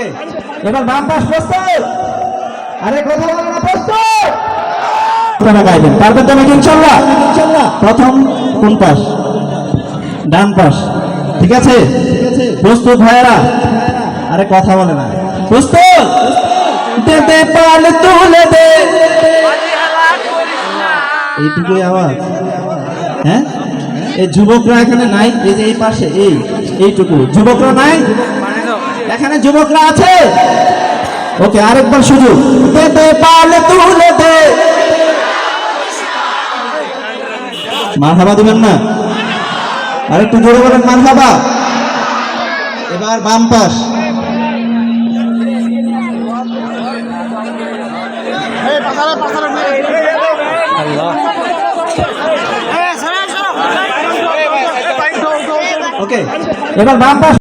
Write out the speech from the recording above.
ওকে, এবার বাম পাশ প্রস্তুত। আরে কথা বলো না, প্রস্তুত। আপনারা গাইবেন, পারবেন তো নাকি ইনশাআল্লাহ? প্রথম কোন পাশ? ডান পাশ। ঠিক আছে, প্রস্তুত ভাইরা? আরে কথা বলে না, প্রস্তুত? দে দে পাল তুলে দে, এইটুকুই আওয়াজ। হ্যাঁ, এই যুবকরা এখানে নাই, এই যে এই পাশে এইটুকু যুবকরা নাই এখানে, যুবকরা আছে? ওকে, আরেকবার সুযোগ। দে দে পাল তুলে দে। মারহাবা দিবেন না? আরেকটু জোরে বলেন মারহাবা। এবার বাম পাশ। ওকে, এবার বাম পাশ।